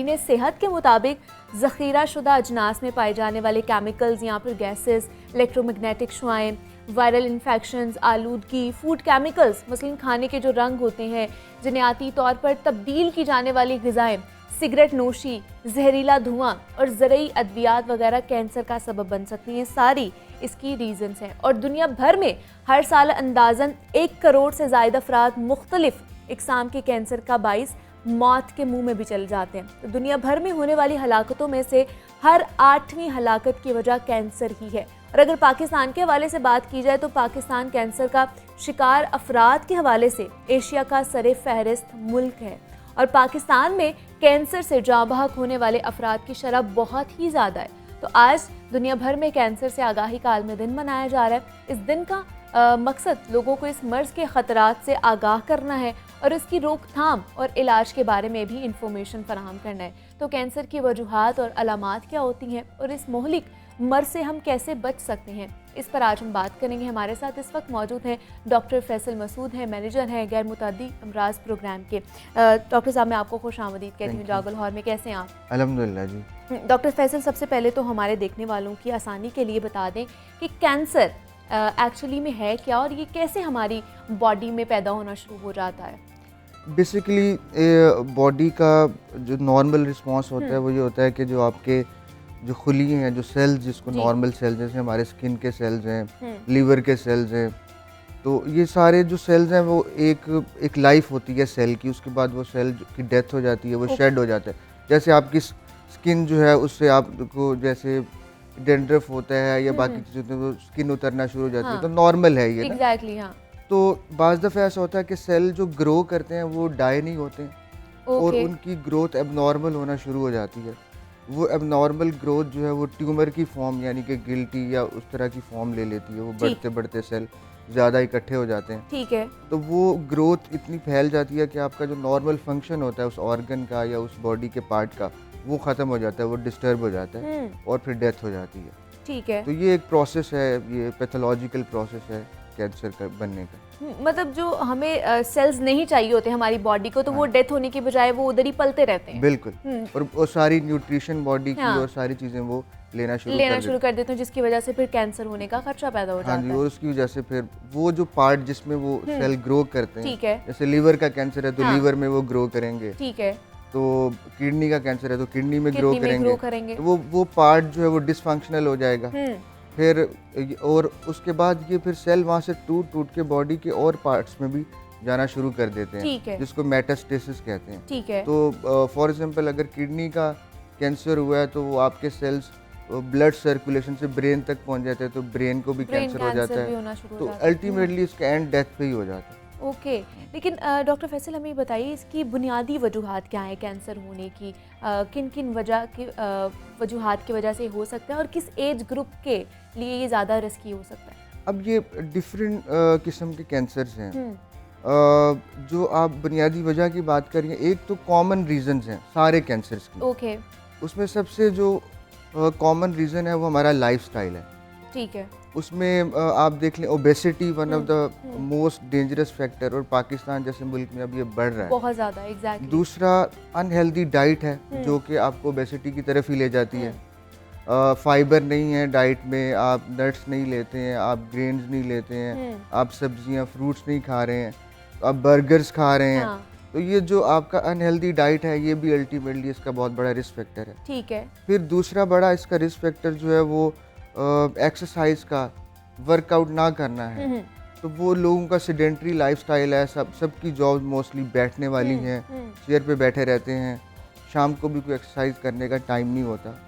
इन्हें सेहत के मुताबिक ज़ख़ीरा शुदा अजनास में पाए जाने वाले केमिकल्स या फिर गैसेस, इलेक्ट्रोमैग्नेटिक शुआएं, वायरल इन्फेक्शंस, आलूदगी, फूड केमिकल्स मसलन खाने के जो रंग होते हैं, जनियाती तौर पर तब्दील की जाने वाली ग़िज़ाएँ, सिगरेट नोशी, जहरीला धुआं और ज़रूरी अद्वियात वगैरह कैंसर का सबब बन सकती हैं। सारी इसकी रीज़न्स हैं और दुनिया भर में हर साल अंदाज़न 1 करोड़ से ज़ायद अफराद मुख्तलिफ इक़साम के कैंसर का बाइस मौत के मुंह में भी चले जाते हैं। तो दुनिया भर में होने वाली हलाकतों में से हर 8वीं हलाकत की वजह कैंसर ही है। और अगर पाकिस्तान के हवाले से बात की जाए तो पाकिस्तान कैंसर का शिकार अफराद के हवाले से एशिया का सरे फहरिस्त मुल्क है और पाकिस्तान में कैंसर से जाँ बहक होने वाले अफराद की शरह बहुत ही ज़्यादा है। तो आज दुनिया भर में कैंसर से आगाही का आलमी दिन मनाया जा रहा है। इस दिन का मकसद लोगों को इस मर्ज़ के ख़तरात से आगाह करना है और इसकी रोकथाम और इलाज के बारे में भी इंफॉर्मेशन फराहम करना है। तो कैंसर की वजूहात और अलामात क्या होती हैं और इस मोहलिक मर्ज़ से हम कैसे बच सकते हैं, इस पर आज हम बात करेंगे। हमारे साथ इस वक्त मौजूद हैं डॉक्टर फैसल मसूद हैं, मैनेजर हैं गैर मुतअद्दी अमराज प्रोग्राम के। डॉक्टर साहब, मैं आपको खुश आमदीद कहती हूँ जागो लाहौर में। कैसे हैं आप? अल्हम्दुलिल्लाह जी। डॉक्टर फैसल, सबसे पहले तो हमारे देखने वालों की आसानी के लिए बता दें कि कैंसर एक्चुअली में है क्या और ये कैसे हमारी बॉडी में पैदा होना शुरू हो जाता है? बेसिकली बॉडी का जो नॉर्मल रिस्पांस होता है वो ये होता है कि जो आपके जो खुली हैं, जो सेल्स जिसको नॉर्मल सेल्स, जैसे हमारे स्किन के सेल्स हैं, लीवर के सेल्स हैं, तो ये सारे जो सेल्स हैं वो एक लाइफ होती है सेल की। उसके बाद वो सेल की डेथ हो जाती है, वो शेड हो जाता है। जैसे आपकी स्किन जो है उससे आपको जैसे डेंड्रफ होता है या बाकी चीज़ें होती हैं, वो स्किन उतरना शुरू हो जाती है, तो नॉर्मल है ये एग्जैक्टली। हाँ। तो बाज़ दफ़ा ऐसा होता है कि सेल जो ग्रो करते हैं वो डाई नहीं होते हैं और उनकी ग्रोथ एबनॉर्मल होना शुरू हो जाती है। वो एबनॉर्मल ग्रोथ जो है वो ट्यूमर की फॉर्म यानी कि गिल्टी या उस तरह की फॉर्म ले लेती है। वो बढ़ते बढ़ते सेल ज़्यादा इकट्ठे हो जाते हैं। ठीक है। तो वो ग्रोथ इतनी फैल जाती है कि आपका जो नॉर्मल फंक्शन होता है उस ऑर्गन का या उस बॉडी के पार्ट का, वो ख़त्म हो जाता है, वो डिस्टर्ब हो जाता है और फिर डेथ हो जाती है। ठीक है। तो ये एक प्रोसेस है, ये पैथोलॉजिकल प्रोसेस है कैंसर का बनने का। मतलब जो हमें सेल्स नहीं चाहिए होते हमारी बॉडी को, तो वो डेथ होने की बजाय वो उधर ही पलते रहते हैं। बिल्कुल। और वो सारी न्यूट्रिशन बॉडी की और सारी चीज़ें वो लेना शुरू कर देते हैं, जिसकी वजह से फिर कैंसर होने का खर्चा पैदा हो जाता है। हाँ जी, और उसकी वजह से फिर वो जो पार्ट जिसमें वो सेल ग्रो करते हैं, ठीक है, जैसे लीवर का कैंसर है तो लीवर में वो ग्रो करेंगे। ठीक है। तो किडनी का कैंसर है तो किडनी में ग्रो करेंगे। तो वो पार्ट जो है वो डिसफंक्शनल हो जाएगा। फिर और उसके बाद ये फिर सेल वहाँ से टूट टूट के बॉडी के और पार्ट्स में भी जाना शुरू कर देते हैं, जिसको मेटास्टेसिस कहते हैं। ठीक है। तो फॉर एग्जांपल अगर किडनी का कैंसर हुआ है तो वो आपके सेल्स ब्लड सर्कुलेशन से ब्रेन तक पहुंच जाते हैं, तो ब्रेन को भी कैंसर हो जाता है। तो अल्टीमेटली इसका एंड डेथ पे ही हो जाता है। ओके। लेकिन डॉक्टर फैसल, हमें बताइए इसकी बुनियादी वजूहात क्या है कैंसर होने की? किन किन वजूहात की वजह से हो सकता है और किस एज ग्रुप के लिए ये ज़्यादा रिस्की हो सकता है? अब ये डिफरेंट किस्म के कैंसर्स हैं। जो आप बुनियादी वजह की बात करिए, एक तो कॉमन रीजंस हैं सारे कैंसर्स की। ओके। उसमें सबसे जो कॉमन रीज़न है वो हमारा लाइफस्टाइल है। ठीक है। उसमें आप देख लें, obesity one of the most dangerous factor, और पाकिस्तान जैसे मुल्क में अब ये बढ़ रहा है बहुत ज़्यादा। एग्जैक्टली। दूसरा अनहेल्दी डाइट है जो कि आपको ओबेसिटी की तरफ ही ले जाती है। फाइबर नहीं है डाइट में, आप नट्स नहीं लेते हैं, आप ग्रेन्स नहीं लेते हैं, आप सब्जियां फ्रूट्स नहीं खा रहे हैं, आप बर्गर्स खा रहे हैं। तो ये जो आपका अनहेल्दी डाइट है ये भी अल्टीमेटली इसका बहुत बड़ा रिस्क फैक्टर है। ठीक है। फिर दूसरा बड़ा इसका रिस्क फैक्टर जो है वो एक्सरसाइज का, वर्कआउट ना करना है। तो वो लोगों का सेडेंटरी लाइफस्टाइल है, सबकी जॉब मोस्टली बैठने वाली हैं, चेयर पे बैठे रहते हैं, शाम को भी कोई एक्सरसाइज करने का टाइम नहीं होता।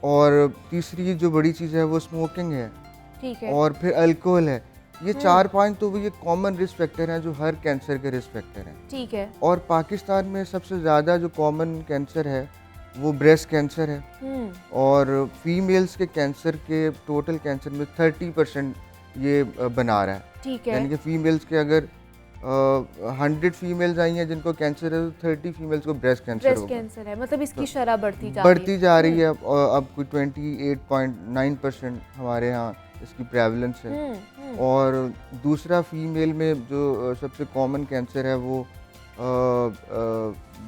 और तीसरी जो बड़ी चीज़ है वो स्मोकिंग है। ठीक है। और फिर अल्कोहल है। ये 4-5 तो ये कॉमन रिस्क फैक्टर हैं जो हर कैंसर के रिस्क फैक्टर हैं। ठीक है। और पाकिस्तान में सबसे ज़्यादा जो कॉमन कैंसर है वो ब्रेस्ट कैंसर है। और फीमेल्स के कैंसर के टोटल कैंसर में 30% ये बना रहा है। ठीक है। यानी कि फीमेल्स के अगर 100 फीमेल्स आई हैं जिनको कैंसर है तो 30 फीमेल्स को ब्रेस्ट कैंसर है। मतलब इसकी शरह बढ़ती जा रही है। अब कोई 28.9% हमारे यहाँ इसकी प्रेवलेंस है। और दूसरा फीमेल में जो सबसे कॉमन कैंसर है वो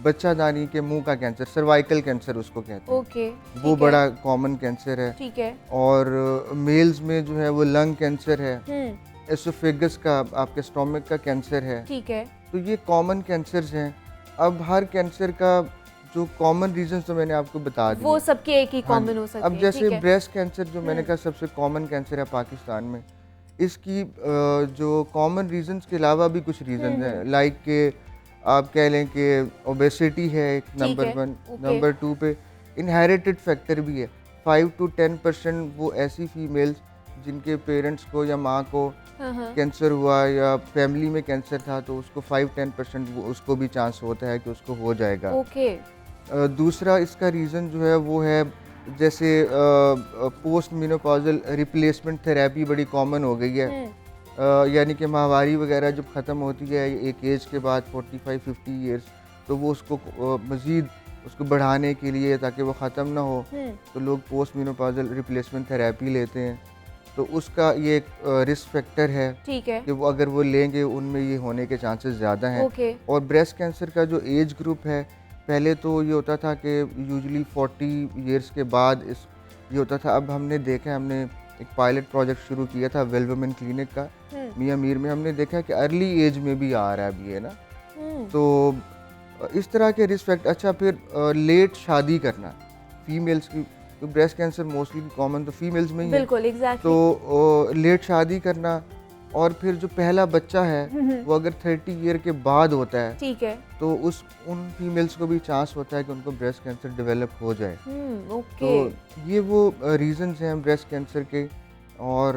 बच्चादानी के मुंह का कैंसर, सर्वाइकल कैंसर उसको कहते हैं। ओके, वो बड़ा कॉमन कैंसर है। ठीक है। और मेल्स में जो है वो लंग कैंसर है, हम्म, एसोफेगस का, आपके स्टोमक का कैंसर है। ठीक है। तो ये कॉमन कैंसर्स हैं। अब हर कैंसर का जो कॉमन रीजंस तो मैंने आपको बता दिए, वो सबके एक ही हाँ कॉमन जी। हो सकते अब हैं, जैसे ठीक है। ब्रेस्ट कैंसर जो मैंने कहा सबसे कॉमन कैंसर है पाकिस्तान में, इसकी जो कॉमन रीजंस के अलावा भी कुछ रीजंस हैं, लाइक के आप कह लें कि ओबेसिटी है एक, ठीक नंबर है, 1। ओके। नंबर 2 पे इनहेरिटेड फैक्टर भी है। 5 to 10% वो ऐसी फीमेल्स जिनके पेरेंट्स को या माँ को हाँ, कैंसर हुआ या फैमिली में कैंसर था, तो उसको 5-10% उसको भी चांस होता है कि उसको हो जाएगा। ओके। दूसरा इसका रीज़न जो है वो है, जैसे पोस्ट मेनोपॉजल रिप्लेसमेंट थेरेपी बड़ी कॉमन हो गई है। यानी कि माहवारी वगैरह जब ख़त्म होती है एक एज के बाद 45-50 ईयर्स, तो वो उसको मज़ीद उसको बढ़ाने के लिए, ताकि वो ख़त्म ना हो, तो लोग पोस्ट मेनोपॉजल रिप्लेसमेंट थेरेपी लेते हैं। तो उसका ये एक रिस्क फैक्टर है ठीक है। कि वो अगर वो लेंगे उनमें ये होने के चांसेस ज़्यादा हैं। ओके। और ब्रेस्ट कैंसर का जो एज ग्रुप है, पहले तो ये होता था कि यूजुअली 40 ईयर्स के बाद ये होता था। अब हमने देखा, हमने एक पायलट प्रोजेक्ट शुरू किया था वेल वुमेन क्लिनिक का मियाँ मीर में। हमने देखा कि अर्ली एज में भी आ रहा है अभी, है ना। तो इस तरह के रिस्क फैक्टर। अच्छा, फिर लेट शादी करना फीमेल्स की, तो ब्रेस्ट कैंसर मोस्टली कॉमन तो फीमेल्स में ही है। बिल्कुल, एग्जैक्टली। तो लेट शादी करना, और फिर जो पहला बच्चा है वो अगर 30 ईयर के बाद होता है, ठीक है। तो उन फीमेल्स को भी चांस होता है कि उनको ब्रेस्ट कैंसर डेवलप हो जाए। ओके। तो ये वो रीजंस हैं ब्रेस्ट कैंसर के। और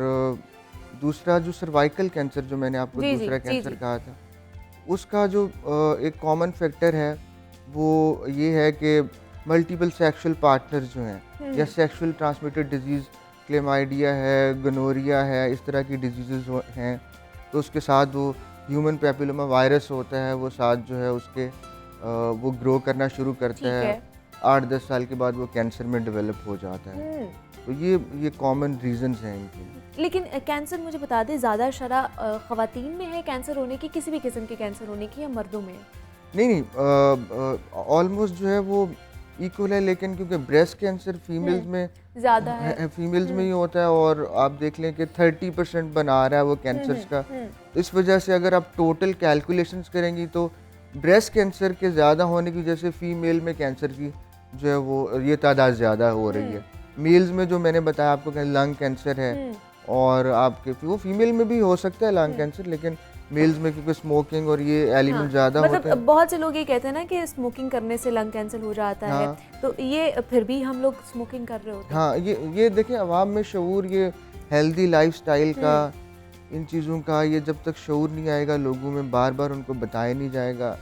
दूसरा जो सर्वाइकल कैंसर जो मैंने आपको जी, दूसरा जी, कैंसर जी। कहा था, उसका जो एक कॉमन फैक्टर है वो ये है कि मल्टीपल सेक्सुअल पार्टनर्स जो हैं, या सेक्सुअल ट्रांसमिटेड डिजीज़, क्लेमाइडिया है, गोनोरिया है, इस तरह की डिजीज़ हैं, तो उसके साथ वो ह्यूमन पैपिलोमा वायरस होता है, वो साथ जो है उसके वो ग्रो करना शुरू करता ठीक है। है। 8-10 साल के बाद वो कैंसर में डेवलप हो जाता है। तो ये कॉमन रीजंस हैं इनके। लेकिन कैंसर, मुझे बता दें, ज़्यादा शरह ख़वातीन में है कैंसर होने की, किसी भी किस्म के कैंसर होने की, या मर्दों में है? नहीं, ऑलमोस्ट जो है वो इक्वल है, लेकिन क्योंकि ब्रेस्ट कैंसर फीमेल्स में ज़्यादा है। फीमेल्स में ही होता है, और आप देख लें कि 30% बना रहा है वो कैंसर्स का। तो इस वजह से अगर आप टोटल कैलकुलेशंस करेंगी तो ब्रेस्ट कैंसर के ज़्यादा होने की वजह से फीमेल में कैंसर की जो है वो ये तादाद ज़्यादा हो रही है। मेल्स में जो मैंने बताया आपको कि लंग कैंसर है, और आपके वो फीमेल में भी हो सकता है लंग कैंसर, लेकिन मेल्स में क्योंकि स्मोकिंग और ये एलिमेंट ज़्यादा होते मतलब हैं। बहुत से लोग ये कहते हैं ना कि स्मोकिंग करने से लंग कैंसर हो जाता है, तो ये फिर भी हम लोग स्मोकिंग कर रहे होते हैं। हाँ, ये देखें, अवाम में शऊर, ये हेल्दी लाइफस्टाइल का, इन चीज़ों का, ये जब तक शऊर नहीं आएगा लोगों में, बार बार उनको बताया नहीं जाएगा,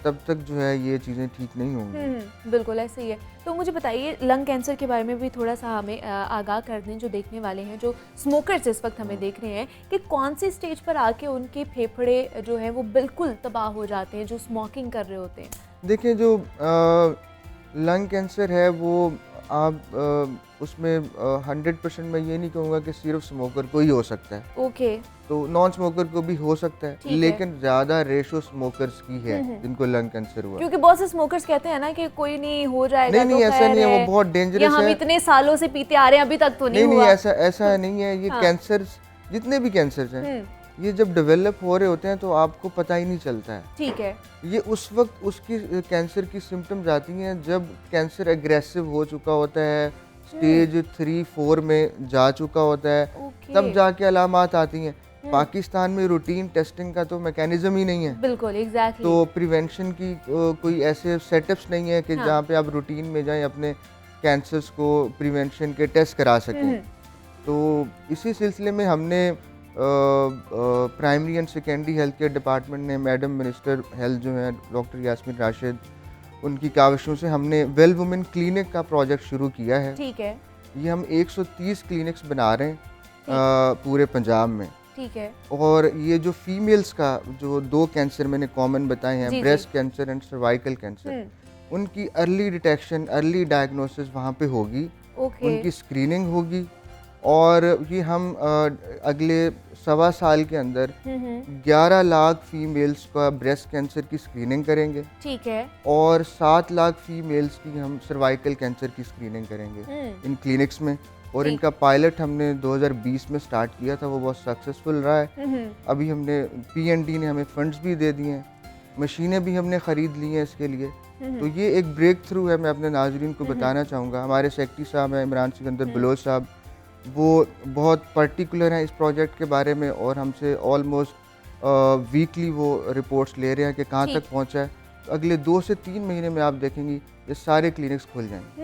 तब तक जो है ये चीज़ें ठीक नहीं होंगी। बिल्कुल ऐसे ही है। तो मुझे बताइए, लंग कैंसर के बारे में भी थोड़ा सा हमें आगाह कर दें, जो देखने वाले हैं, जो स्मोकर्स इस वक्त हमें देख रहे हैं, कि कौन सी स्टेज पर आके उनके फेफड़े जो हैं वो बिल्कुल तबाह हो जाते हैं, जो स्मोकिंग कर रहे होते हैं। देखिए, जो लंग कैंसर है वो आप उसमें 100% मैं ये नहीं कहूँगा कि सिर्फ स्मोकर को ही हो सकता है। ओके। तो नॉन स्मोकर को भी हो सकता है, ठीक है। लेकिन ज़्यादा रेशो स्मोकर्स की है जिनको लंग कैंसर हुआ। क्योंकि बहुत से स्मोकर्स कहते हैं ना कि कोई नहीं, हो जाएगा। नहीं, तो ऐसा खैर नहीं है, है, वो बहुत या डेंजरस हम है। इतने सालों से पीते आ रहे हैं, अभी तक तो नहीं नहीं, हुआ। ऐसा नहीं है। ये कैंसर, जितने भी कैंसर्स हैं, ये जब डेवलप हो रहे होते हैं तो आपको पता ही नहीं चलता है। ठीक है। ये उस वक्त उसकी कैंसर की सिम्टम्स आती हैं जब कैंसर एग्रेसिव हो चुका होता है, स्टेज 3-4 में जा चुका होता है, ओके। तब जाके अलामात आती हैं। पाकिस्तान में रूटीन टेस्टिंग का तो मैकेनिज्म ही नहीं है। बिल्कुल, एग्जैक्टली। तो प्रिवेंशन की कोई ऐसे सेटअप्स नहीं है कि जहाँ पे आप रूटीन में जाएं, अपने कैंसर्स को प्रिवेंशन के टेस्ट करा सकें। तो इसी सिलसिले में हमने primary and secondary health care department ने, मैडम मिनिस्टर हेल्थ जो हैं डॉक्टर यास्मीन राशिद, उनकी काविशों से हमने वेल वुमेन क्लिनिक का प्रोजेक्ट शुरू किया है। ठीक है। ये हम 130 क्लिनिक्स बना रहे हैं पूरे पंजाब में। ठीक है। और ये जो फीमेल्स का जो 2 कैंसर मैंने कॉमन बताए हैं, जी, breast cancer and cervical cancer, उनकी अर्ली डिटेक्शन, अर्ली डायग्नोसिस वहाँ पे होगी। ओके। उनकी स्क्रीनिंग होगी, और ये हम अगले 1.25 साल के अंदर 11 लाख फीमेल्स का ब्रेस्ट कैंसर की स्क्रीनिंग करेंगे। ठीक है। और 7 लाख फीमेल्स की हम सर्वाइकल कैंसर की स्क्रीनिंग करेंगे इन क्लिनिक्स में। और ठीक। इनका पायलट हमने 2020 में स्टार्ट किया था, वो बहुत सक्सेसफुल रहा है। अभी हमने PND ने हमें फंड्स भी दे दिए हैं, मशीनें भी हमने ख़रीद ली हैं इसके लिए। तो ये एक ब्रेक थ्रू है, मैं अपने नाजरीन को बताना चाहूँगा। हमारे सेक्रेटरी साहब हैं इमरान सिकंदर बलोच साहब, वो बहुत पर्टिकुलर हैं इस प्रोजेक्ट के बारे में और हमसे ऑलमोस्ट वीकली वो रिपोर्ट्स ले रहे हैं कि कहाँ तक पहुँचा है। तो अगले 2 से 3 महीने में आप देखेंगी ये सारे क्लिनिक्स खुल जाएंगे।